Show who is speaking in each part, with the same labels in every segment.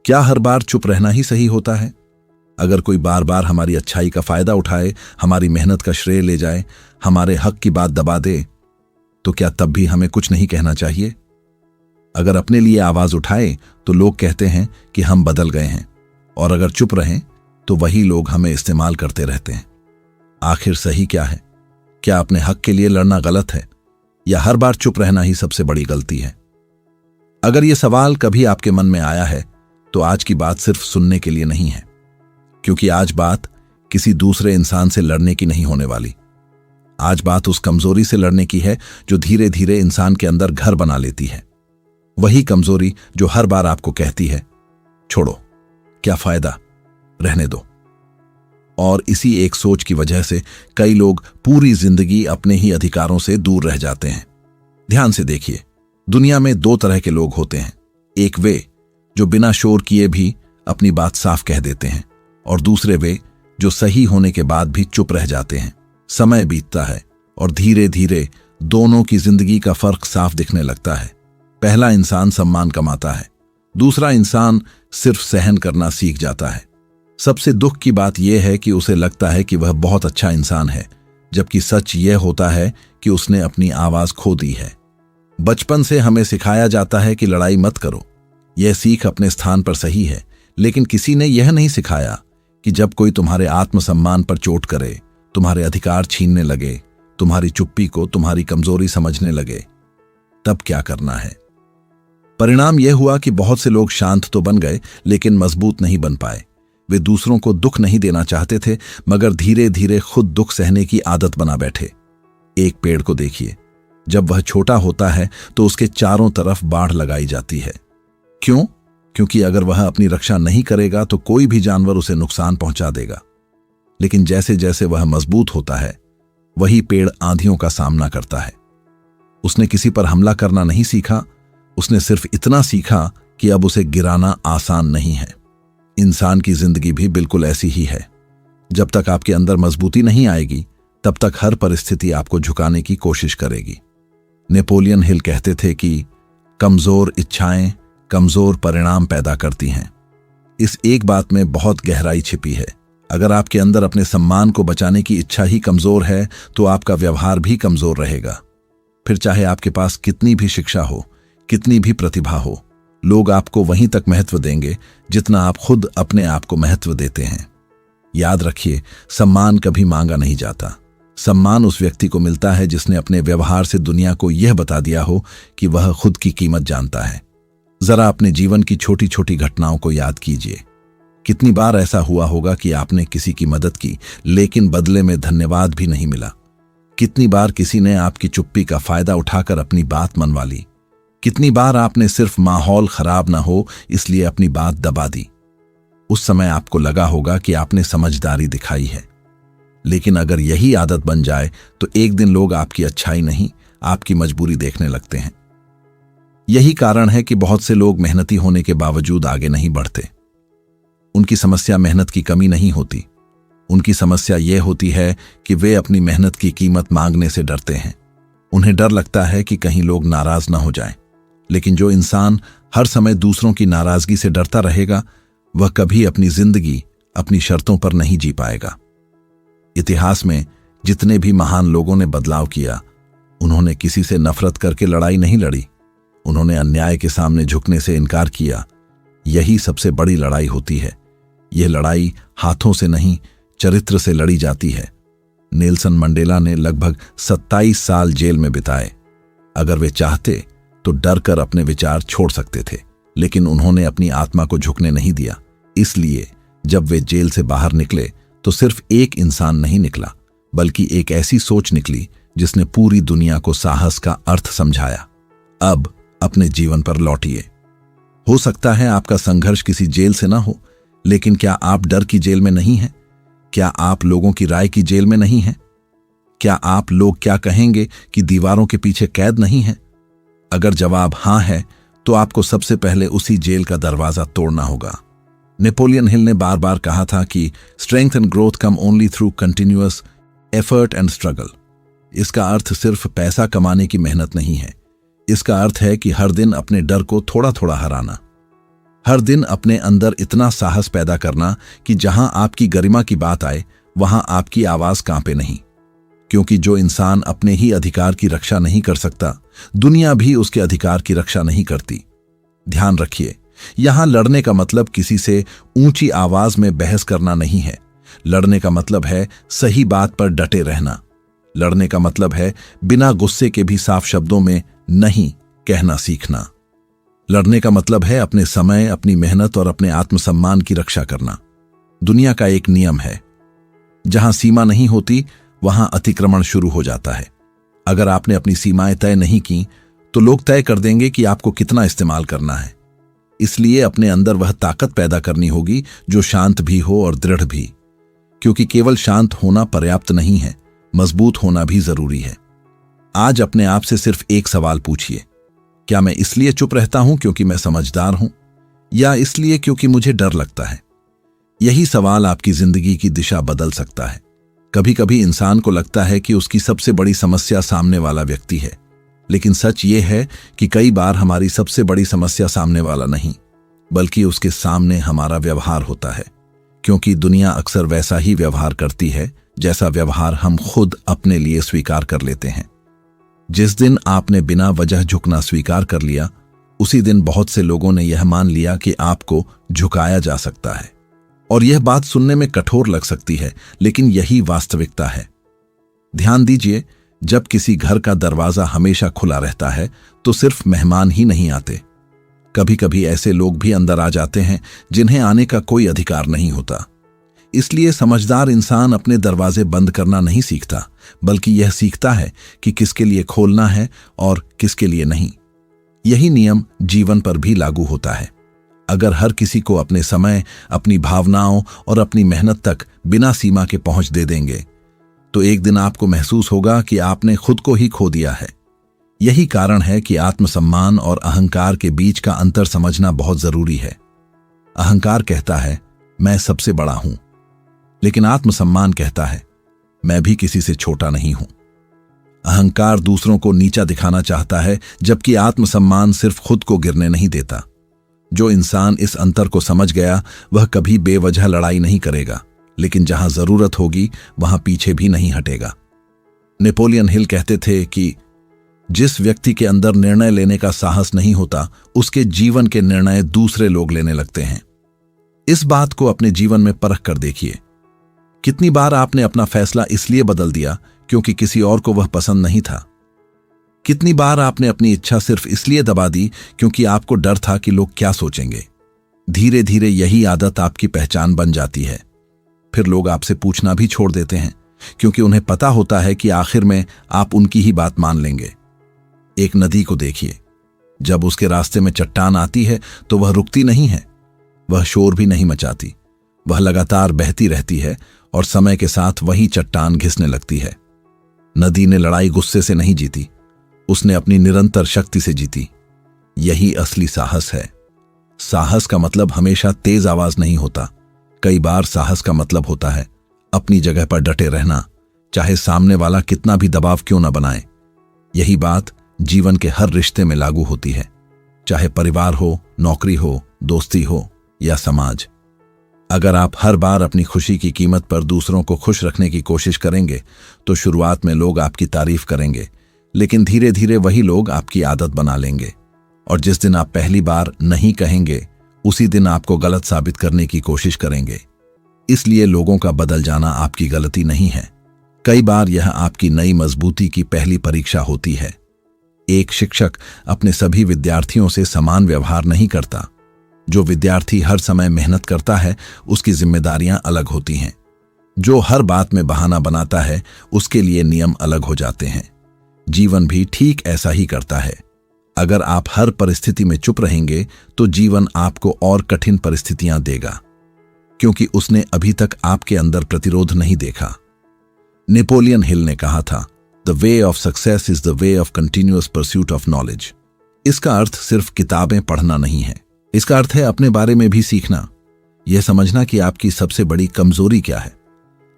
Speaker 1: क्या हर बार चुप रहना ही सही होता है? अगर कोई बार बार हमारी अच्छाई का फायदा उठाए, हमारी मेहनत का श्रेय ले जाए, हमारे हक की बात दबा दे, तो क्या तब भी हमें कुछ नहीं कहना चाहिए? अगर अपने लिए आवाज उठाए तो लोग कहते हैं कि हम बदल गए हैं, और अगर चुप रहें तो वही लोग हमें इस्तेमाल करते रहते हैं। आखिर सही क्या है? क्या अपने हक के लिए लड़ना गलत है, या हर बार चुप रहना ही सबसे बड़ी गलती है? अगर यह सवाल कभी आपके मन में आया है तो आज की बात सिर्फ सुनने के लिए नहीं है, क्योंकि आज बात किसी दूसरे इंसान से लड़ने की नहीं होने वाली। आज बात उस कमजोरी से लड़ने की है जो धीरे धीरे इंसान के अंदर घर बना लेती है। वही कमजोरी जो हर बार आपको कहती है, छोड़ो, क्या फायदा, रहने दो। और इसी एक सोच की वजह से कई लोग पूरी जिंदगी अपने ही अधिकारों से दूर रह जाते हैं। ध्यान से देखिए, दुनिया में दो तरह के लोग होते हैं। एक वे जो बिना शोर किए भी अपनी बात साफ कह देते हैं, और दूसरे वे जो सही होने के बाद भी चुप रह जाते हैं। समय बीतता है और धीरे धीरे दोनों की जिंदगी का फर्क साफ दिखने लगता है। पहला इंसान सम्मान कमाता है, दूसरा इंसान सिर्फ सहन करना सीख जाता है। सबसे दुख की बात यह है कि उसे लगता है कि वह बहुत अच्छा इंसान है, जबकि सच यह होता है कि उसने अपनी आवाज खो दी है। बचपन से हमें सिखाया जाता है कि लड़ाई मत करो। यह सीख अपने स्थान पर सही है, लेकिन किसी ने यह नहीं सिखाया कि जब कोई तुम्हारे आत्मसम्मान पर चोट करे, तुम्हारे अधिकार छीनने लगे, तुम्हारी चुप्पी को तुम्हारी कमजोरी समझने लगे, तब क्या करना है। परिणाम यह हुआ कि बहुत से लोग शांत तो बन गए, लेकिन मजबूत नहीं बन पाए। वे दूसरों को दुख नहीं देना चाहते थे, मगर धीरे धीरे खुद दुख सहने की आदत बना बैठे। एक पेड़ को देखिए, जब वह छोटा होता है तो उसके चारों तरफ बाढ़ लगाई जाती है। क्यों? क्योंकि अगर वह अपनी रक्षा नहीं करेगा तो कोई भी जानवर उसे नुकसान पहुंचा देगा। लेकिन जैसे जैसे वह मजबूत होता है, वही पेड़ आंधियों का सामना करता है। उसने किसी पर हमला करना नहीं सीखा, उसने सिर्फ इतना सीखा कि अब उसे गिराना आसान नहीं है। इंसान की जिंदगी भी बिल्कुल ऐसी ही है। जब तक आपके अंदर मजबूती नहीं आएगी, तब तक हर परिस्थिति आपको झुकाने की कोशिश करेगी। नेपोलियन हिल कहते थे कि कमजोर इच्छाएं कमजोर परिणाम पैदा करती हैं। इस एक बात में बहुत गहराई छिपी है। अगर आपके अंदर अपने सम्मान को बचाने की इच्छा ही कमजोर है, तो आपका व्यवहार भी कमजोर रहेगा। फिर चाहे आपके पास कितनी भी शिक्षा हो, कितनी भी प्रतिभा हो, लोग आपको वहीं तक महत्व देंगे जितना आप खुद अपने आप को महत्व देते हैं। याद रखिए, सम्मान कभी मांगा नहीं जाता। सम्मान उस व्यक्ति को मिलता है जिसने अपने व्यवहार से दुनिया को यह बता दिया हो कि वह खुद की कीमत जानता है। जरा अपने जीवन की छोटी छोटी घटनाओं को याद कीजिए। कितनी बार ऐसा हुआ होगा कि आपने किसी की मदद की, लेकिन बदले में धन्यवाद भी नहीं मिला। कितनी बार किसी ने आपकी चुप्पी का फायदा उठाकर अपनी बात मनवा ली। कितनी बार आपने सिर्फ माहौल खराब ना हो इसलिए अपनी बात दबा दी। उस समय आपको लगा होगा कि आपने समझदारी दिखाई है। लेकिन अगर यही आदत बन जाए तो एक दिन लोग आपकी अच्छाई नहीं, आपकी मजबूरी देखने लगते हैं। यही कारण है कि बहुत से लोग मेहनती होने के बावजूद आगे नहीं बढ़ते। उनकी समस्या मेहनत की कमी नहीं होती, उनकी समस्या यह होती है कि वे अपनी मेहनत की कीमत मांगने से डरते हैं। उन्हें डर लगता है कि कहीं लोग नाराज ना हो जाएं। लेकिन जो इंसान हर समय दूसरों की नाराजगी से डरता रहेगा, वह कभी अपनी जिंदगी अपनी शर्तों पर नहीं जी पाएगा। इतिहास में जितने भी महान लोगों ने बदलाव किया, उन्होंने किसी से नफरत करके लड़ाई नहीं लड़ी। उन्होंने अन्याय के सामने झुकने से इनकार किया। यही सबसे बड़ी लड़ाई होती है। यह लड़ाई हाथों से नहीं, चरित्र से लड़ी जाती है। नेल्सन मंडेला ने लगभग 27 साल जेल में बिताए। अगर वे चाहते तो डर कर अपने विचार छोड़ सकते थे, लेकिन उन्होंने अपनी आत्मा को झुकने नहीं दिया। इसलिए जब वे जेल से बाहर निकले तो सिर्फ एक इंसान नहीं निकला, बल्कि एक ऐसी सोच निकली जिसने पूरी दुनिया को साहस का अर्थ समझाया। अब अपने जीवन पर लौटिए। हो सकता है आपका संघर्ष किसी जेल से ना हो, लेकिन क्या आप डर की जेल में नहीं हैं? क्या आप लोगों की राय की जेल में नहीं हैं? क्या आप लोग क्या कहेंगे कि दीवारों के पीछे कैद नहीं हैं? अगर जवाब हां है, तो आपको सबसे पहले उसी जेल का दरवाजा तोड़ना होगा। नेपोलियन हिल ने बार बार कहा था कि strength and growth come only through continuous effort and struggle. इसका अर्थ सिर्फ पैसा कमाने की मेहनत नहीं है। इसका अर्थ है कि हर दिन अपने डर को थोड़ा थोड़ा हराना। हर दिन अपने अंदर इतना साहस पैदा करना कि जहां आपकी गरिमा की बात आए वहां आपकी आवाज कांपे नहीं, क्योंकि जो इंसान अपने ही अधिकार की रक्षा नहीं कर सकता, दुनिया भी उसके अधिकार की रक्षा नहीं करती। ध्यान रखिए, यहां लड़ने का मतलब किसी से ऊंची आवाज में बहस करना नहीं है। लड़ने का मतलब है सही बात पर डटे रहना। लड़ने का मतलब है बिना गुस्से के भी साफ शब्दों में नहीं कहना सीखना। लड़ने का मतलब है अपने समय, अपनी मेहनत और अपने आत्मसम्मान की रक्षा करना। दुनिया का एक नियम है, जहां सीमा नहीं होती वहां अतिक्रमण शुरू हो जाता है। अगर आपने अपनी सीमाएं तय नहीं की तो लोग तय कर देंगे कि आपको कितना इस्तेमाल करना है। इसलिए अपने अंदर वह ताकत पैदा करनी होगी जो शांत भी हो और दृढ़ भी, क्योंकि केवल शांत होना पर्याप्त नहीं है, मजबूत होना भी जरूरी है। आज अपने आप से सिर्फ एक सवाल पूछिए, क्या मैं इसलिए चुप रहता हूं क्योंकि मैं समझदार हूं, या इसलिए क्योंकि मुझे डर लगता है? यही सवाल आपकी जिंदगी की दिशा बदल सकता है। कभी कभी इंसान को लगता है कि उसकी सबसे बड़ी समस्या सामने वाला व्यक्ति है, लेकिन सच ये है कि कई बार हमारी सबसे बड़ी समस्या सामने वाला नहीं, बल्कि उसके सामने हमारा व्यवहार होता है। क्योंकि दुनिया अक्सर वैसा ही व्यवहार करती है जैसा व्यवहार हम खुद अपने लिए स्वीकार कर लेते हैं। जिस दिन आपने बिना वजह झुकना स्वीकार कर लिया, उसी दिन बहुत से लोगों ने यह मान लिया कि आपको झुकाया जा सकता है। और यह बात सुनने में कठोर लग सकती है, लेकिन यही वास्तविकता है। ध्यान दीजिए, जब किसी घर का दरवाजा हमेशा खुला रहता है तो सिर्फ मेहमान ही नहीं आते, कभी कभी ऐसे लोग भी अंदर आ जाते हैं जिन्हें आने का कोई अधिकार नहीं होता। इसलिए समझदार इंसान अपने दरवाजे बंद करना नहीं सीखता, बल्कि यह सीखता है कि किसके लिए खोलना है और किसके लिए नहीं। यही नियम जीवन पर भी लागू होता है। अगर हर किसी को अपने समय, अपनी भावनाओं और अपनी मेहनत तक बिना सीमा के पहुंच दे देंगे, तो एक दिन आपको महसूस होगा कि आपने खुद को ही खो दिया है। यही कारण है कि आत्मसम्मान और अहंकार के बीच का अंतर समझना बहुत जरूरी है। अहंकार कहता है मैं सबसे बड़ा हूं, लेकिन आत्मसम्मान कहता है मैं भी किसी से छोटा नहीं हूं। अहंकार दूसरों को नीचा दिखाना चाहता है, जबकि आत्मसम्मान सिर्फ खुद को गिरने नहीं देता। जो इंसान इस अंतर को समझ गया वह कभी बेवजह लड़ाई नहीं करेगा, लेकिन जहां जरूरत होगी वहां पीछे भी नहीं हटेगा। नेपोलियन हिल कहते थे कि जिस व्यक्ति के अंदर निर्णय लेने का साहस नहीं होता, उसके जीवन के निर्णय दूसरे लोग लेने लगते हैं। इस बात को अपने जीवन में परख कर देखिए। कितनी बार आपने अपना फैसला इसलिए बदल दिया क्योंकि किसी और को वह पसंद नहीं था? कितनी बार आपने अपनी इच्छा सिर्फ इसलिए दबा दी क्योंकि आपको डर था कि लोग क्या सोचेंगे? धीरे धीरे यही आदत आपकी पहचान बन जाती है। फिर लोग आपसे पूछना भी छोड़ देते हैं, क्योंकि उन्हें पता होता है कि आखिर में आप उनकी ही बात मान लेंगे। एक नदी को देखिए, जब उसके रास्ते में चट्टान आती है तो वह रुकती नहीं है, वह शोर भी नहीं मचाती, वह लगातार बहती रहती है और समय के साथ वही चट्टान घिसने लगती है। नदी ने लड़ाई गुस्से से नहीं जीती, उसने अपनी निरंतर शक्ति से जीती। यही असली साहस है। साहस का मतलब हमेशा तेज आवाज नहीं होता। कई बार साहस का मतलब होता है अपनी जगह पर डटे रहना, चाहे सामने वाला कितना भी दबाव क्यों न बनाए। यही बात जीवन के हर रिश्ते में लागू होती है, चाहे परिवार हो, नौकरी हो, दोस्ती हो या समाज। अगर आप हर बार अपनी खुशी की कीमत पर दूसरों को खुश रखने की कोशिश करेंगे तो शुरुआत में लोग आपकी तारीफ करेंगे, लेकिन धीरे धीरे वही लोग आपकी आदत बना लेंगे। और जिस दिन आप पहली बार नहीं कहेंगे, उसी दिन आपको गलत साबित करने की कोशिश करेंगे। इसलिए लोगों का बदल जाना आपकी गलती नहीं है, कई बार यह आपकी नई मजबूती की पहली परीक्षा होती है। एक शिक्षक अपने सभी विद्यार्थियों से समान व्यवहार नहीं करता। जो विद्यार्थी हर समय मेहनत करता है, उसकी जिम्मेदारियां अलग होती हैं। जो हर बात में बहाना बनाता है, उसके लिए नियम अलग हो जाते हैं। जीवन भी ठीक ऐसा ही करता है। अगर आप हर परिस्थिति में चुप रहेंगे तो जीवन आपको और कठिन परिस्थितियां देगा, क्योंकि उसने अभी तक आपके अंदर प्रतिरोध नहीं देखा। नेपोलियन हिल ने कहा था, the way of success is the way of continuous pursuit of knowledge. इसका अर्थ सिर्फ किताबें पढ़ना नहीं है, इसका अर्थ है अपने बारे में भी सीखना। यह समझना कि आपकी सबसे बड़ी कमजोरी क्या है।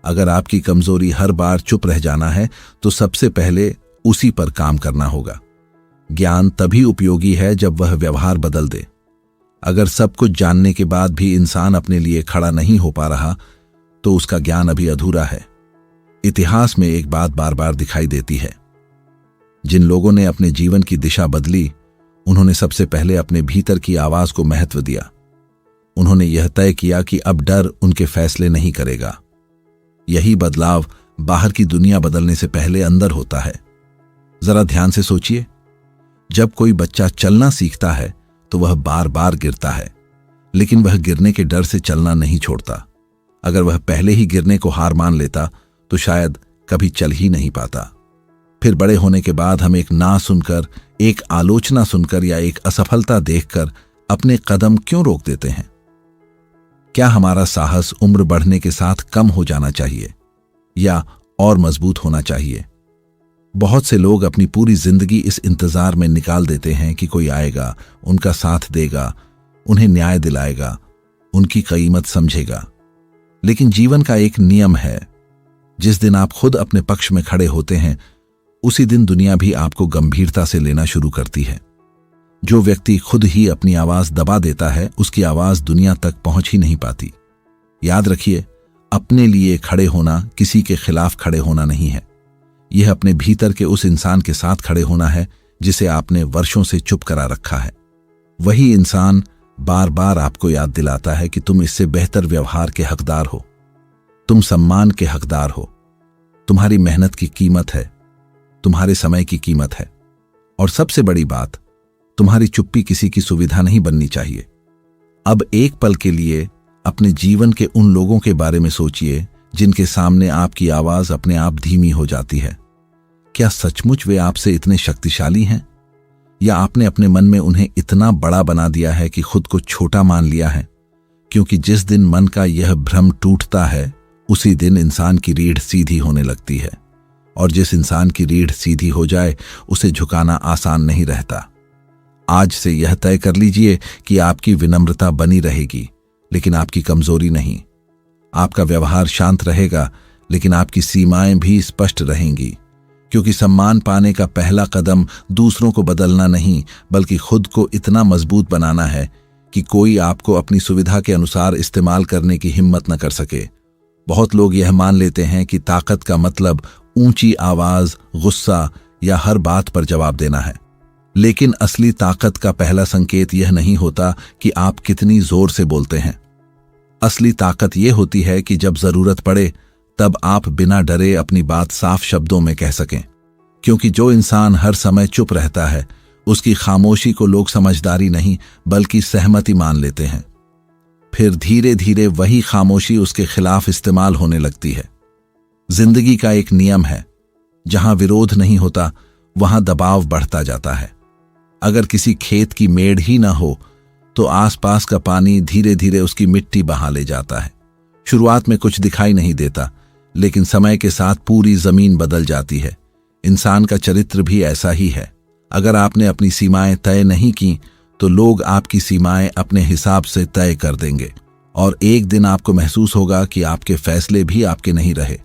Speaker 1: अगर आपकी कमजोरी हर बार चुप रह जाना है तो सबसे पहले उसी पर काम करना होगा। ज्ञान तभी उपयोगी है जब वह व्यवहार बदल दे। अगर सब कुछ जानने के बाद भी इंसान अपने लिए खड़ा नहीं हो पा रहा तो उसका ज्ञान अभी अधूरा है। इतिहास में एक बात बार बार दिखाई देती है। जिन लोगों ने अपने जीवन की दिशा बदली, उन्होंने सबसे पहले अपने भीतर की आवाज को महत्व दिया। उन्होंने यह तय किया कि अब डर उनके फैसले नहीं करेगा। यही बदलाव बाहर की दुनिया बदलने से पहले अंदर होता है। जरा ध्यान से सोचिए, जब कोई बच्चा चलना सीखता है तो वह बार बार गिरता है, लेकिन वह गिरने के डर से चलना नहीं छोड़ता। अगर वह पहले ही गिरने को हार मान लेता तो शायद कभी चल ही नहीं पाता। फिर बड़े होने के बाद हम एक ना सुनकर, एक आलोचना सुनकर या एक असफलता देखकर अपने कदम क्यों रोक देते हैं? क्या हमारा साहस उम्र बढ़ने के साथ कम हो जाना चाहिए या और मजबूत होना चाहिए? बहुत से लोग अपनी पूरी जिंदगी इस इंतजार में निकाल देते हैं कि कोई आएगा, उनका साथ देगा, उन्हें न्याय दिलाएगा, उनकी कीमत समझेगा। लेकिन जीवन का एक नियम है, जिस दिन आप खुद अपने पक्ष में खड़े होते हैं उसी दिन दुनिया भी आपको गंभीरता से लेना शुरू करती है। जो व्यक्ति खुद ही अपनी आवाज दबा देता है उसकी आवाज दुनिया तक पहुंच ही नहीं पाती। याद रखिए, अपने लिए खड़े होना किसी के खिलाफ खड़े होना नहीं है। यह अपने भीतर के उस इंसान के साथ खड़े होना है जिसे आपने वर्षों से चुप करा रखा है। वही इंसान बार बार आपको याद दिलाता है कि तुम इससे बेहतर व्यवहार के हकदार हो, तुम सम्मान के हकदार हो, तुम्हारी मेहनत की कीमत है, तुम्हारे समय की कीमत है, और सबसे बड़ी बात, तुम्हारी चुप्पी किसी की सुविधा नहीं बननी चाहिए। अब एक पल के लिए अपने जीवन के उन लोगों के बारे में सोचिए जिनके सामने आपकी आवाज अपने आप धीमी हो जाती है। क्या सचमुच वे आपसे इतने शक्तिशाली हैं, या आपने अपने मन में उन्हें इतना बड़ा बना दिया है कि खुद को छोटा मान लिया है? क्योंकि जिस दिन मन का यह भ्रम टूटता है उसी दिन इंसान की रीढ़ सीधी होने लगती है, और जिस इंसान की रीढ़ सीधी हो जाए उसे झुकाना आसान नहीं रहता। आज से यह तय कर लीजिए कि आपकी विनम्रता बनी रहेगी, लेकिन आपकी कमजोरी नहीं। आपका व्यवहार शांत रहेगा, लेकिन आपकी सीमाएं भी स्पष्ट रहेंगी। क्योंकि सम्मान पाने का पहला कदम दूसरों को बदलना नहीं, बल्कि खुद को इतना मजबूत बनाना है कि कोई आपको अपनी सुविधा के अनुसार इस्तेमाल करने की हिम्मत न कर सके। बहुत लोग यह मान लेते हैं कि ताकत का मतलब ऊंची आवाज, गुस्सा या हर बात पर जवाब देना है। लेकिन असली ताकत का पहला संकेत यह नहीं होता कि आप कितनी जोर से बोलते हैं। असली ताकत यह होती है कि जब जरूरत पड़े तब आप बिना डरे अपनी बात साफ शब्दों में कह सकें। क्योंकि जो इंसान हर समय चुप रहता है उसकी खामोशी को लोग समझदारी नहीं बल्कि सहमति मान लेते हैं। फिर धीरे धीरे वही खामोशी उसके खिलाफ इस्तेमाल होने लगती है। जिंदगी का एक नियम है, जहां विरोध नहीं होता वहां दबाव बढ़ता जाता है। अगर किसी खेत की मेड़ ही ना हो तो आसपास का पानी धीरे धीरे उसकी मिट्टी बहा ले जाता है। शुरुआत में कुछ दिखाई नहीं देता, लेकिन समय के साथ पूरी जमीन बदल जाती है। इंसान का चरित्र भी ऐसा ही है। अगर आपने अपनी सीमाएं तय नहीं की तो लोग आपकी सीमाएं अपने हिसाब से तय कर देंगे, और एक दिन आपको महसूस होगा कि आपके फैसले भी आपके नहीं रहे।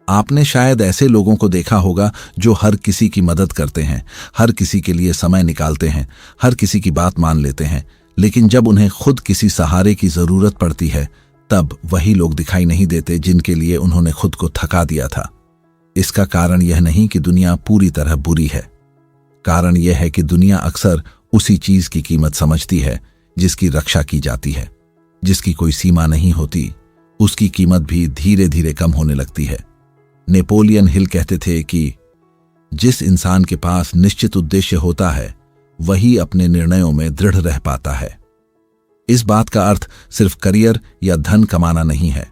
Speaker 1: आपने शायद ऐसे लोगों को देखा होगा जो हर किसी की मदद करते हैं, हर किसी के लिए समय निकालते हैं, हर किसी की बात मान लेते हैं, लेकिन जब उन्हें खुद किसी सहारे की जरूरत पड़ती है तब वही लोग दिखाई नहीं देते जिनके लिए उन्होंने खुद को थका दिया था। इसका कारण यह नहीं कि दुनिया पूरी तरह बुरी है। कारण यह है कि दुनिया अक्सर उसी चीज की कीमत समझती है जिसकी रक्षा की जाती है। जिसकी कोई सीमा नहीं होती उसकी कीमत भी धीरे धीरे कम होने लगती है। नेपोलियन हिल कहते थे कि जिस इंसान के पास निश्चित उद्देश्य होता है वही अपने निर्णयों में दृढ़ रह पाता है। इस बात का अर्थ सिर्फ करियर या धन कमाना नहीं है।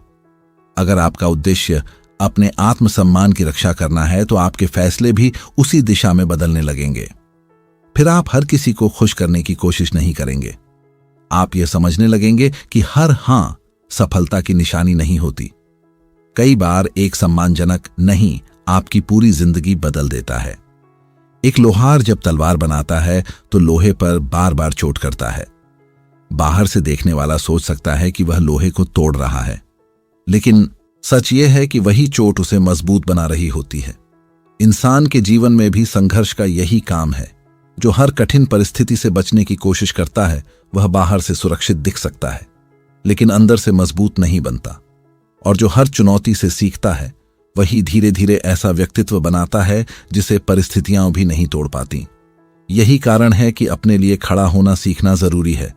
Speaker 1: अगर आपका उद्देश्य अपने आत्मसम्मान की रक्षा करना है तो आपके फैसले भी उसी दिशा में बदलने लगेंगे। फिर आप हर किसी को खुश करने की कोशिश नहीं करेंगे। आप यह समझने लगेंगे कि हर हां सफलता की निशानी नहीं होती। कई बार एक सम्मानजनक नहीं आपकी पूरी जिंदगी बदल देता है। एक लोहार जब तलवार बनाता है तो लोहे पर बार बार चोट करता है। बाहर से देखने वाला सोच सकता है कि वह लोहे को तोड़ रहा है, लेकिन सच यह है कि वही चोट उसे मजबूत बना रही होती है। इंसान के जीवन में भी संघर्ष का यही काम है। जो हर कठिन परिस्थिति से बचने की कोशिश करता है वह बाहर से सुरक्षित दिख सकता है, लेकिन अंदर से मजबूत नहीं बनता। और जो हर चुनौती से सीखता है वही धीरे धीरे ऐसा व्यक्तित्व बनाता है जिसे परिस्थितियां भी नहीं तोड़ पाती। यही कारण है कि अपने लिए खड़ा होना सीखना जरूरी है,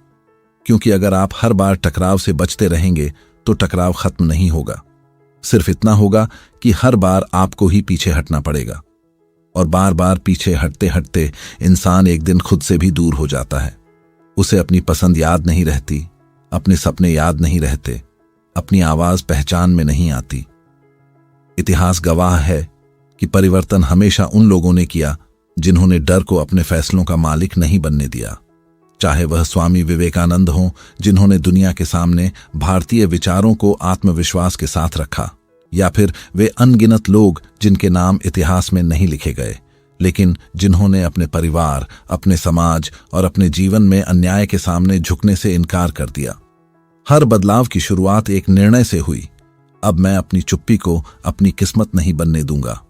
Speaker 1: क्योंकि अगर आप हर बार टकराव से बचते रहेंगे तो टकराव खत्म नहीं होगा। सिर्फ इतना होगा कि हर बार आपको ही पीछे हटना पड़ेगा, और बार बार पीछे हटते हटते इंसान एक दिन खुद से भी दूर हो जाता है। उसे अपनी पसंद याद नहीं रहती, अपने सपने याद नहीं रहते, अपनी आवाज पहचान में नहीं आती। इतिहास गवाह है कि परिवर्तन हमेशा उन लोगों ने किया जिन्होंने डर को अपने फैसलों का मालिक नहीं बनने दिया। चाहे वह स्वामी विवेकानंद हों, जिन्होंने दुनिया के सामने भारतीय विचारों को आत्मविश्वास के साथ रखा, या फिर वे अनगिनत लोग जिनके नाम इतिहास में नहीं लिखे गए, लेकिन जिन्होंने अपने परिवार, अपने समाज और अपने जीवन में अन्याय के सामने झुकने से इनकार कर दिया। हर बदलाव की शुरुआत एक निर्णय से हुई। अब मैं अपनी चुप्पी को अपनी किस्मत नहीं बनने दूंगा।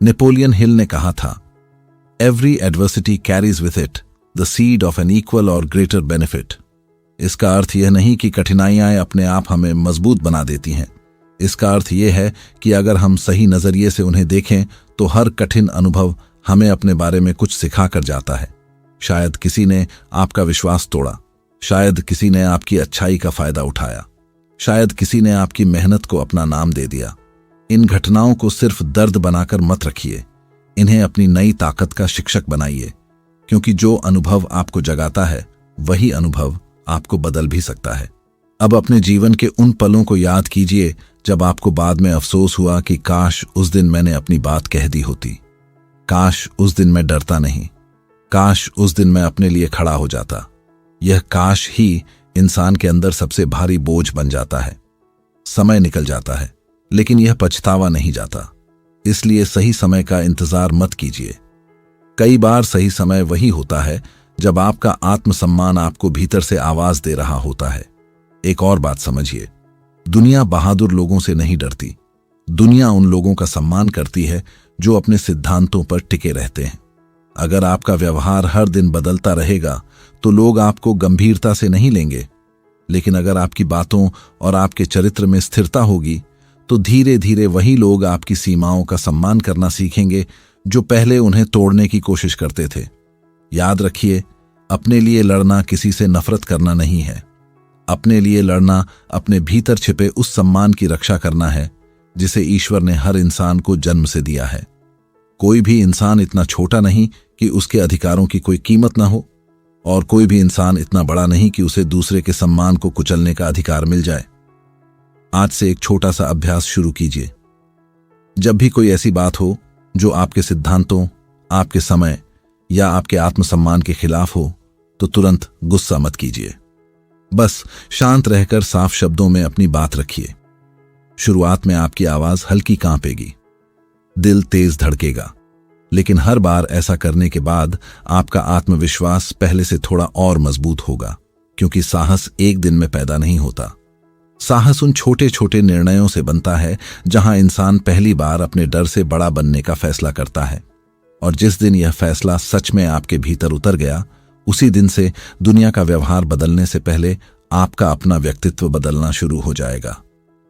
Speaker 1: नेपोलियन हिल ने कहा था, every adversity carries with it the seed of an equal or greater benefit. इसका अर्थ यह नहीं कि कठिनाइयां अपने आप हमें मजबूत बना देती हैं। इसका अर्थ यह है कि अगर हम सही नजरिए से उन्हें देखें तो हर कठिन अनुभव हमें अपने बारे में कुछ सिखा कर जाता है। शायद किसी ने आपका विश्वास तोड़ा, शायद किसी ने आपकी अच्छाई का फायदा उठाया, शायद किसी ने आपकी मेहनत को अपना नाम दे दिया। इन घटनाओं को सिर्फ दर्द बनाकर मत रखिए, इन्हें अपनी नई ताकत का शिक्षक बनाइए, क्योंकि जो अनुभव आपको जगाता है वही अनुभव आपको बदल भी सकता है। अब अपने जीवन के उन पलों को याद कीजिए जब आपको बाद में अफसोस हुआ कि काश उस दिन मैंने अपनी बात कह दी होती, काश उस दिन मैं डरता नहीं, काश उस दिन मैं अपने लिए खड़ा हो जाता। यह काश ही इंसान के अंदर सबसे भारी बोझ बन जाता है। समय निकल जाता है, लेकिन यह पछतावा नहीं जाता। इसलिए सही समय का इंतजार मत कीजिए। कई बार सही समय वही होता है जब आपका आत्मसम्मान आपको भीतर से आवाज दे रहा होता है। एक और बात समझिए, दुनिया बहादुर लोगों से नहीं डरती। दुनिया उन लोगों का सम्मान करती है जो अपने सिद्धांतों पर टिके रहते हैं। अगर आपका व्यवहार हर दिन बदलता रहेगा तो लोग आपको गंभीरता से नहीं लेंगे, लेकिन अगर आपकी बातों और आपके चरित्र में स्थिरता होगी तो धीरे धीरे वही लोग आपकी सीमाओं का सम्मान करना सीखेंगे जो पहले उन्हें तोड़ने की कोशिश करते थे। याद रखिए, अपने लिए लड़ना किसी से नफरत करना नहीं है। अपने लिए लड़ना अपने भीतर छिपे उस सम्मान की रक्षा करना है जिसे ईश्वर ने हर इंसान को जन्म से दिया है। कोई भी इंसान इतना छोटा नहीं कि उसके अधिकारों की कोई कीमत ना हो, और कोई भी इंसान इतना बड़ा नहीं कि उसे दूसरे के सम्मान को कुचलने का अधिकार मिल जाए। आज से एक छोटा सा अभ्यास शुरू कीजिए। जब भी कोई ऐसी बात हो जो आपके सिद्धांतों, आपके समय या आपके आत्मसम्मान के खिलाफ हो, तो तुरंत गुस्सा मत कीजिए। बस शांत रहकर साफ शब्दों में अपनी बात रखिए। शुरुआत में आपकी आवाज हल्की कांपेगी, दिल तेज धड़केगा, लेकिन हर बार ऐसा करने के बाद आपका आत्मविश्वास पहले से थोड़ा और मजबूत होगा, क्योंकि साहस एक दिन में पैदा नहीं होता। साहस उन छोटे छोटे निर्णयों से बनता है जहां इंसान पहली बार अपने डर से बड़ा बनने का फैसला करता है। और जिस दिन यह फैसला सच में आपके भीतर उतर गया, उसी दिन से दुनिया का व्यवहार बदलने से पहले आपका अपना व्यक्तित्व बदलना शुरू हो जाएगा।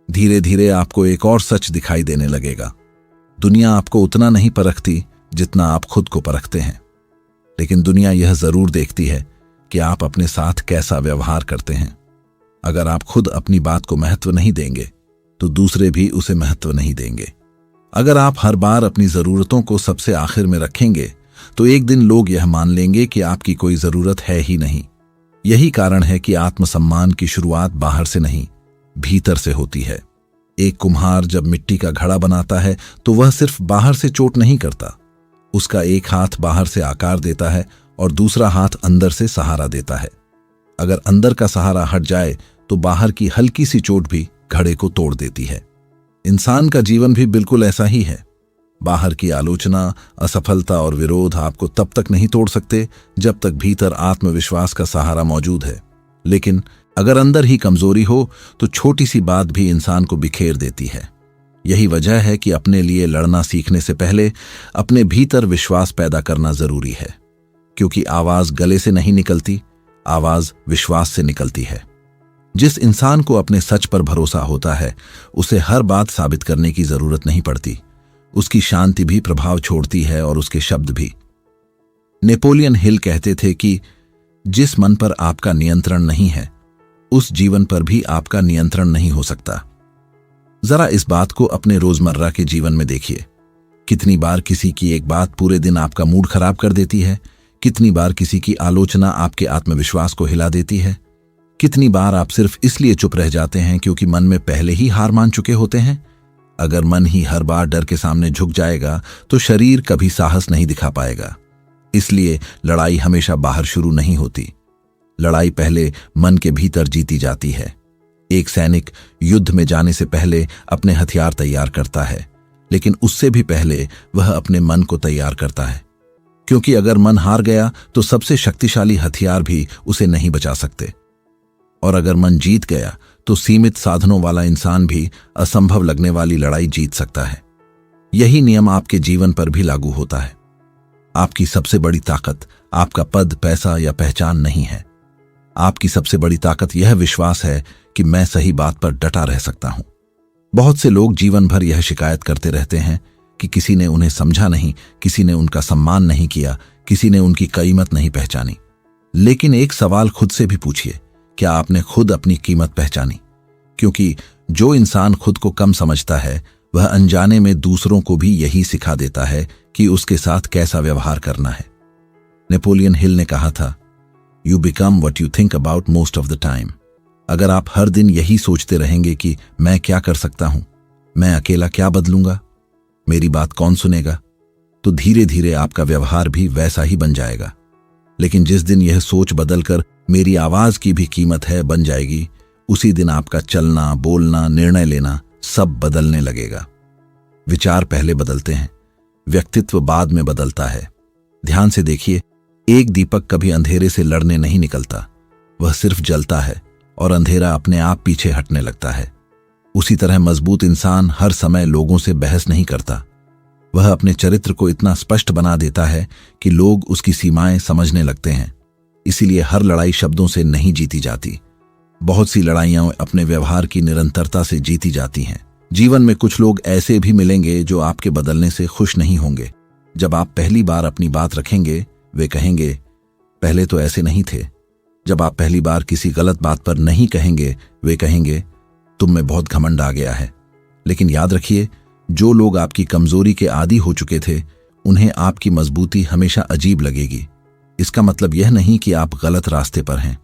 Speaker 1: धीरे धीरे आपको एक और सच दिखाई देने लगेगा। दुनिया आपको उतना नहीं परखती जितना आप खुद को परखते हैं, लेकिन दुनिया यह जरूर देखती है कि आप अपने साथ कैसा व्यवहार करते हैं। अगर आप खुद अपनी बात को महत्व नहीं देंगे तो दूसरे भी उसे महत्व नहीं देंगे। अगर आप हर बार अपनी जरूरतों को सबसे आखिर में रखेंगे तो एक दिन लोग यह मान लेंगे कि आपकी कोई जरूरत है ही नहीं। यही कारण है कि आत्मसम्मान की शुरुआत बाहर से नहीं, भीतर से होती है। एक कुम्हार जब मिट्टी का घड़ा बनाता है तो वह सिर्फ बाहर से चोट नहीं करता, उसका एक हाथ बाहर से आकार देता है और दूसरा हाथ अंदर से सहारा देता है। अगर अंदर का सहारा हट जाए तो बाहर की हल्की सी चोट भी घड़े को तोड़ देती है। इंसान का जीवन भी बिल्कुल ऐसा ही है। बाहर की आलोचना, असफलता और विरोध आपको तब तक नहीं तोड़ सकते जब तक भीतर आत्मविश्वास का सहारा मौजूद है। लेकिन अगर अंदर ही कमजोरी हो तो छोटी सी बात भी इंसान को बिखेर देती है। यही वजह है कि अपने लिए लड़ना सीखने से पहले अपने भीतर विश्वास पैदा करना जरूरी है। क्योंकि आवाज गले से नहीं निकलती, आवाज विश्वास से निकलती है। जिस इंसान को अपने सच पर भरोसा होता है उसे हर बात साबित करने की जरूरत नहीं पड़ती। उसकी शांति भी प्रभाव छोड़ती है और उसके शब्द भी। नेपोलियन हिल कहते थे कि जिस मन पर आपका नियंत्रण नहीं है उस जीवन पर भी आपका नियंत्रण नहीं हो सकता। जरा इस बात को अपने रोजमर्रा के जीवन में देखिए। कितनी बार किसी की एक बात पूरे दिन आपका मूड खराब कर देती है, कितनी बार किसी की आलोचना आपके आत्मविश्वास को हिला देती है, कितनी बार आप सिर्फ इसलिए चुप रह जाते हैं क्योंकि मन में पहले ही हार मान चुके होते हैं। अगर मन ही हर बार डर के सामने झुक जाएगा तो शरीर कभी साहस नहीं दिखा पाएगा। इसलिए लड़ाई हमेशा बाहर शुरू नहीं होती, लड़ाई पहले मन के भीतर जीती जाती है। एक सैनिक युद्ध में जाने से पहले अपने हथियार तैयार करता है, लेकिन उससे भी पहले वह अपने मन को तैयार करता है, क्योंकि अगर मन हार गया तो सबसे शक्तिशाली हथियार भी उसे नहीं बचा सकते, और अगर मन जीत गया तो सीमित साधनों वाला इंसान भी असंभव लगने वाली लड़ाई जीत सकता है। यही नियम आपके जीवन पर भी लागू होता है। आपकी सबसे बड़ी ताकत आपका पद, पैसा या पहचान नहीं है। आपकी सबसे बड़ी ताकत यह विश्वास है कि मैं सही बात पर डटा रह सकता हूं। बहुत से लोग जीवन भर यह शिकायत करते रहते हैं कि किसी ने उन्हें समझा नहीं, किसी ने उनका सम्मान नहीं किया, किसी ने उनकी कीमत नहीं पहचानी। लेकिन एक सवाल खुद से भी पूछिए, क्या आपने खुद अपनी कीमत पहचानी? क्योंकि जो इंसान खुद को कम समझता है वह अनजाने में दूसरों को भी यही सिखा देता है कि उसके साथ कैसा व्यवहार करना है। नेपोलियन हिल ने कहा था, you become what you think about most of the time. अगर आप हर दिन यही सोचते रहेंगे कि मैं क्या कर सकता हूं, मैं अकेला क्या बदलूंगा, मेरी बात कौन सुनेगा, तो धीरे धीरे आपका व्यवहार भी वैसा ही बन जाएगा। लेकिन जिस दिन यह सोच बदलकर मेरी आवाज की भी कीमत है बन जाएगी, उसी दिन आपका चलना, बोलना, निर्णय लेना सब बदलने लगेगा। विचार पहले बदलते हैं, व्यक्तित्व बाद में बदलता है। ध्यान से देखिए, एक दीपक कभी अंधेरे से लड़ने नहीं निकलता, वह सिर्फ जलता है और अंधेरा अपने आप पीछे हटने लगता है। उसी तरह मजबूत इंसान हर समय लोगों से बहस नहीं करता, वह अपने चरित्र को इतना स्पष्ट बना देता है कि लोग उसकी सीमाएं समझने लगते हैं। इसीलिए हर लड़ाई शब्दों से नहीं जीती जाती, बहुत सी लड़ाइयां अपने व्यवहार की निरंतरता से जीती जाती हैं। जीवन में कुछ लोग ऐसे भी मिलेंगे जो आपके बदलने से खुश नहीं होंगे। जब आप पहली बार अपनी बात रखेंगे वे कहेंगे, पहले तो ऐसे नहीं थे। जब आप पहली बार किसी गलत बात पर नहीं कहेंगे वे कहेंगे, तुम में बहुत घमंड आ गया है। लेकिन याद रखिए, जो लोग आपकी कमजोरी के आदी हो चुके थे उन्हें आपकी मजबूती हमेशा अजीब लगेगी। इसका मतलब यह नहीं कि आप गलत रास्ते पर हैं,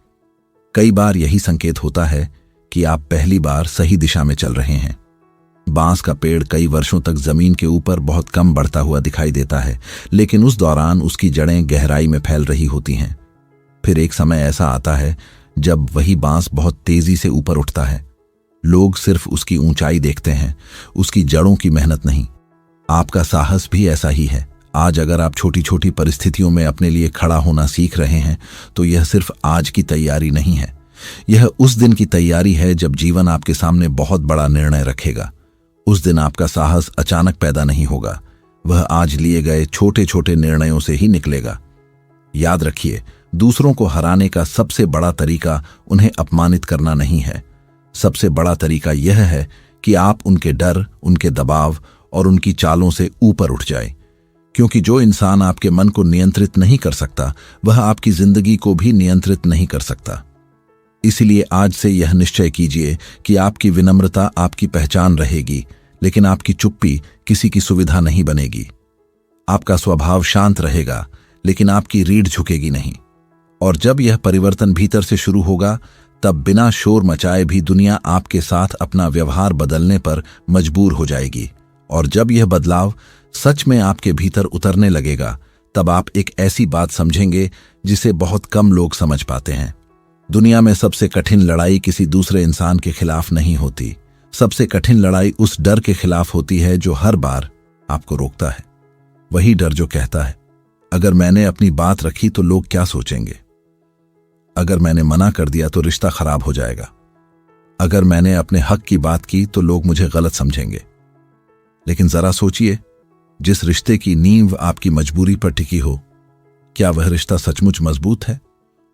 Speaker 1: कई बार यही संकेत होता है कि आप पहली बार सही दिशा में चल रहे हैं। बांस का पेड़ कई वर्षों तक जमीन के ऊपर बहुत कम बढ़ता हुआ दिखाई देता है, लेकिन उस दौरान उसकी जड़ें गहराई में फैल रही होती हैं। फिर एक समय ऐसा आता है जब वही बांस बहुत तेजी से ऊपर उठता है। लोग सिर्फ उसकी ऊंचाई देखते हैं, उसकी जड़ों की मेहनत नहीं। आपका साहस भी ऐसा ही है। आज अगर आप छोटी छोटी परिस्थितियों में अपने लिए खड़ा होना सीख रहे हैं तो यह सिर्फ आज की तैयारी नहीं है, यह उस दिन की तैयारी है जब जीवन आपके सामने बहुत बड़ा निर्णय रखेगा। उस दिन आपका साहस अचानक पैदा नहीं होगा, वह आज लिए गए छोटे छोटे निर्णयों से ही निकलेगा। याद रखिए, दूसरों को हराने का सबसे बड़ा तरीका उन्हें अपमानित करना नहीं है। सबसे बड़ा तरीका यह है कि आप उनके डर, उनके दबाव और उनकी चालों से ऊपर उठ जाए। क्योंकि जो इंसान आपके मन को नियंत्रित नहीं कर सकता वह आपकी जिंदगी को भी नियंत्रित नहीं कर सकता। इसलिए आज से यह निश्चय कीजिए कि आपकी विनम्रता आपकी पहचान रहेगी, लेकिन आपकी चुप्पी किसी की सुविधा नहीं बनेगी। आपका स्वभाव शांत रहेगा, लेकिन आपकी रीढ़ झुकेगी नहीं। और जब यह परिवर्तन भीतर से शुरू होगा तब बिना शोर मचाए भी दुनिया आपके साथ अपना व्यवहार बदलने पर मजबूर हो जाएगी। और जब यह बदलाव सच में आपके भीतर उतरने लगेगा तब आप एक ऐसी बात समझेंगे जिसे बहुत कम लोग समझ पाते हैं। दुनिया में सबसे कठिन लड़ाई किसी दूसरे इंसान के खिलाफ नहीं होती, सबसे कठिन लड़ाई उस डर के खिलाफ होती है जो हर बार आपको रोकता है। वही डर जो कहता है, अगर मैंने अपनी बात रखी तो लोग क्या सोचेंगे, अगर मैंने मना कर दिया तो रिश्ता खराब हो जाएगा, अगर मैंने अपने हक की बात की तो लोग मुझे गलत समझेंगे। लेकिन जरा सोचिए, जिस रिश्ते की नींव आपकी मजबूरी पर टिकी हो, क्या वह रिश्ता सचमुच मजबूत है?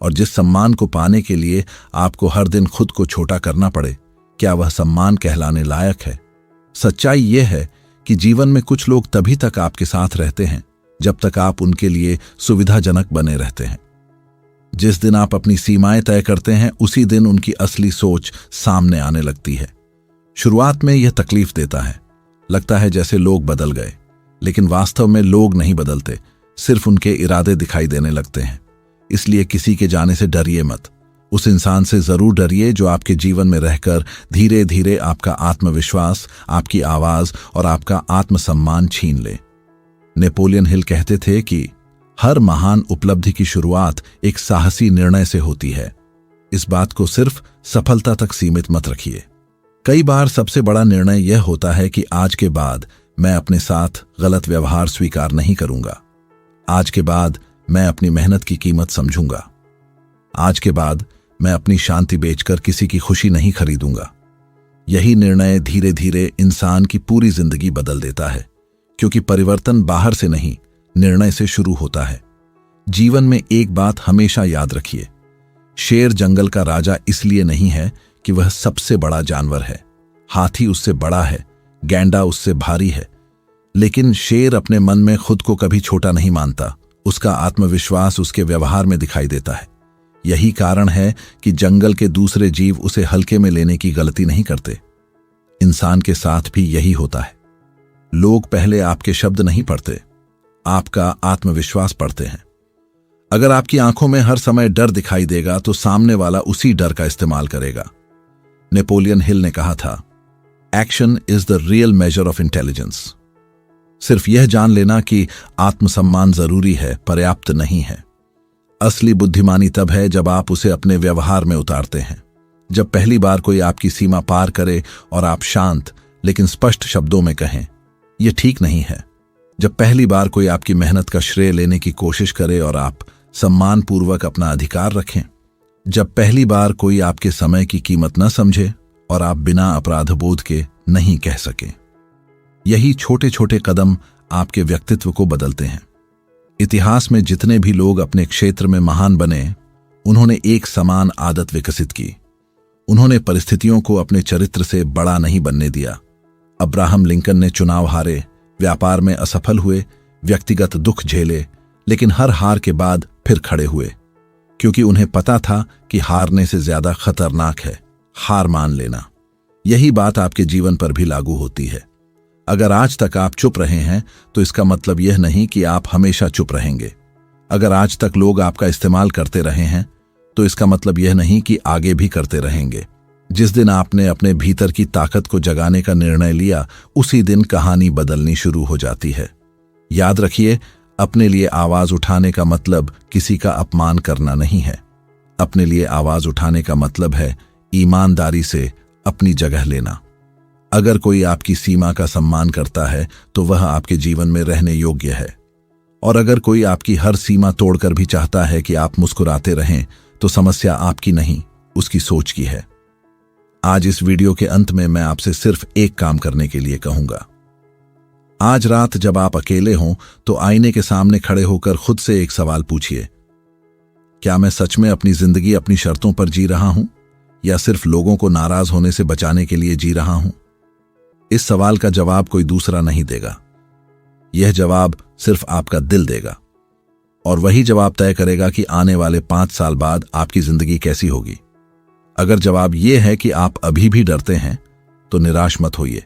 Speaker 1: और जिस सम्मान को पाने के लिए आपको हर दिन खुद को छोटा करना पड़े, क्या वह सम्मान कहलाने लायक है? सच्चाई यह है कि जीवन में कुछ लोग तभी तक आपके साथ रहते हैं जब तक आप उनके लिए सुविधाजनक बने रहते हैं। जिस दिन आप अपनी सीमाएं तय करते हैं, उसी दिन उनकी असली सोच सामने आने लगती है। शुरुआत में यह तकलीफ देता है, लगता है जैसे लोग बदल गए, लेकिन वास्तव में लोग नहीं बदलते, सिर्फ उनके इरादे दिखाई देने लगते हैं। इसलिए किसी के जाने से डरिए मत। उस इंसान से जरूर डरिए जो आपके जीवन में रहकर धीरे धीरे आपका आत्मविश्वास, आपकी आवाज और आपका आत्मसम्मान छीन ले। नेपोलियन हिल कहते थे कि हर महान उपलब्धि की शुरुआत एक साहसी निर्णय से होती है। इस बात को सिर्फ सफलता तक सीमित मत रखिए। कई बार सबसे बड़ा निर्णय यह होता है कि आज के बाद मैं अपने साथ गलत व्यवहार स्वीकार नहीं करूंगा। आज के बाद मैं अपनी मेहनत की कीमत समझूंगा। आज के बाद मैं अपनी शांति बेचकर किसी की खुशी नहीं खरीदूंगा। यही निर्णय धीरे धीरे इंसान की पूरी जिंदगी बदल देता है, क्योंकि परिवर्तन बाहर से नहीं, निर्णय से शुरू होता है। जीवन में एक बात हमेशा याद रखिए, शेर जंगल का राजा इसलिए नहीं है कि वह सबसे बड़ा जानवर है, हाथी उससे बड़ा है, गैंडा उससे भारी है, लेकिन शेर अपने मन में खुद को कभी छोटा नहीं मानता। उसका आत्मविश्वास उसके व्यवहार में दिखाई देता है। यही कारण है कि जंगल के दूसरे जीव उसे हल्के में लेने की गलती नहीं करते। इंसान के साथ भी यही होता है। लोग पहले आपके शब्द नहीं पढ़ते, आपका आत्मविश्वास पढ़ते हैं। अगर आपकी आंखों में हर समय डर दिखाई देगा तो सामने वाला उसी डर का इस्तेमाल करेगा। नेपोलियन हिल ने कहा था, action is the real measure of intelligence. सिर्फ यह जान लेना कि आत्मसम्मान जरूरी है, पर्याप्त नहीं है। असली बुद्धिमानी तब है जब आप उसे अपने व्यवहार में उतारते हैं। जब पहली बार कोई आपकी सीमा पार करे और आप शांत लेकिन स्पष्ट शब्दों में कहें, यह ठीक नहीं है। जब पहली बार कोई आपकी मेहनत का श्रेय लेने की कोशिश करे और आप सम्मानपूर्वक अपना अधिकार रखें। जब पहली बार कोई आपके समय की कीमत न समझे और आप बिना अपराधबोध के नहीं कह सकें। यही छोटे छोटे कदम आपके व्यक्तित्व को बदलते हैं। इतिहास में जितने भी लोग अपने क्षेत्र में महान बने, उन्होंने एक समान आदत विकसित की। उन्होंने परिस्थितियों को अपने चरित्र से बड़ा नहीं बनने दिया। अब्राहम लिंकन ने चुनाव हारे, व्यापार में असफल हुए, व्यक्तिगत दुख झेले, लेकिन हर हार के बाद फिर खड़े हुए, क्योंकि उन्हें पता था कि हारने से ज्यादा खतरनाक है हार मान लेना। यही बात आपके जीवन पर भी लागू होती है। अगर आज तक आप चुप रहे हैं तो इसका मतलब यह नहीं कि आप हमेशा चुप रहेंगे। अगर आज तक लोग आपका इस्तेमाल करते रहे हैं तो इसका मतलब यह नहीं कि आगे भी करते रहेंगे। जिस दिन आपने अपने भीतर की ताकत को जगाने का निर्णय लिया, उसी दिन कहानी बदलनी शुरू हो जाती है। याद रखिए, अपने लिए आवाज उठाने का मतलब किसी का अपमान करना नहीं है। अपने लिए आवाज उठाने का मतलब है ईमानदारी से अपनी जगह लेना। अगर कोई आपकी सीमा का सम्मान करता है तो वह आपके जीवन में रहने योग्य है, और अगर कोई आपकी हर सीमा तोड़कर भी चाहता है कि आप मुस्कुराते रहें, तो समस्या आपकी नहीं, उसकी सोच की है। आज इस वीडियो के अंत में मैं आपसे सिर्फ एक काम करने के लिए कहूंगा। आज रात जब आप अकेले हों तो आईने के सामने खड़े होकर खुद से एक सवाल पूछिए, क्या मैं सच में अपनी जिंदगी अपनी शर्तों पर जी रहा हूं, या सिर्फ लोगों को नाराज होने से बचाने के लिए जी रहा हूं? इस सवाल का जवाब कोई दूसरा नहीं देगा। यह जवाब सिर्फ आपका दिल देगा, और वही जवाब तय करेगा कि आने वाले 5 साल बाद आपकी जिंदगी कैसी होगी। अगर जवाब यह है कि आप अभी भी डरते हैं, तो निराश मत होइए।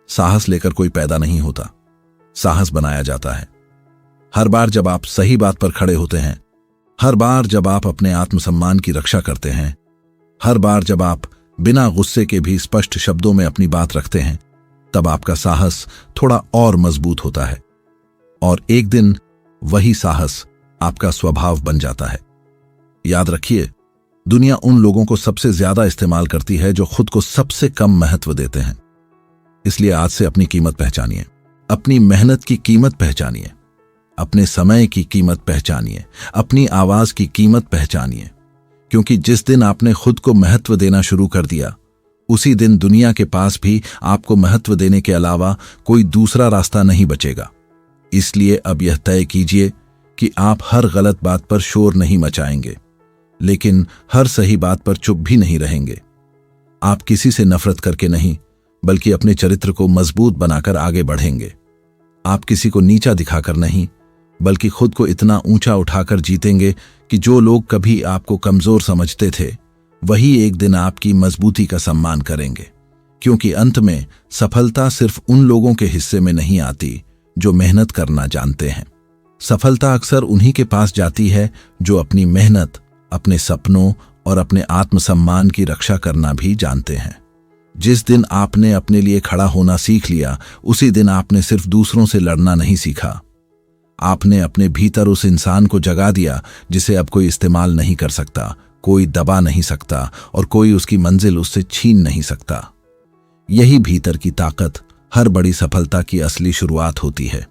Speaker 1: साहस लेकर कोई पैदा नहीं होता, साहस बनाया जाता है। हर बार जब आप सही बात पर खड़े होते हैं, हर बार जब आप अपने आत्मसम्मान की रक्षा करते हैं, हर बार जब आप बिना गुस्से के भी स्पष्ट शब्दों में अपनी बात रखते हैं, तब आपका साहस थोड़ा और मजबूत होता है, और एक दिन वही साहस आपका स्वभाव बन जाता है। याद रखिए, दुनिया उन लोगों को सबसे ज्यादा इस्तेमाल करती है जो खुद को सबसे कम महत्व देते हैं। इसलिए आज से अपनी कीमत पहचानिए, अपनी मेहनत की कीमत पहचानिए, अपने समय की कीमत पहचानिए, अपनी आवाज की कीमत पहचानिए, क्योंकि जिस दिन आपने खुद को महत्व देना शुरू कर दिया, उसी दिन दुनिया के पास भी आपको महत्व देने के अलावा कोई दूसरा रास्ता नहीं बचेगा। इसलिए अब यह तय कीजिए कि आप हर गलत बात पर शोर नहीं मचाएंगे, लेकिन हर सही बात पर चुप भी नहीं रहेंगे। आप किसी से नफरत करके नहीं, बल्कि अपने चरित्र को मजबूत बनाकर आगे बढ़ेंगे। आप किसी को नीचा दिखाकर नहीं, बल्कि खुद को इतना ऊंचा उठाकर जीतेंगे कि जो लोग कभी आपको कमजोर समझते थे वही एक दिन आपकी मजबूती का सम्मान करेंगे। क्योंकि अंत में सफलता सिर्फ उन लोगों के हिस्से में नहीं आती जो मेहनत करना जानते हैं। सफलता अक्सर उन्हीं के पास जाती है जो अपनी मेहनत, अपने सपनों और अपने आत्मसम्मान की रक्षा करना भी जानते हैं। जिस दिन आपने अपने लिए खड़ा होना सीख लिया, उसी दिन आपने सिर्फ दूसरों से लड़ना नहीं सीखा। आपने अपने भीतर उस इंसान को जगा दिया जिसे अब कोई इस्तेमाल नहीं कर सकता, कोई दबा नहीं सकता और कोई उसकी मंजिल उससे छीन नहीं सकता। यही भीतर की ताकत हर बड़ी सफलता की असली शुरुआत होती है।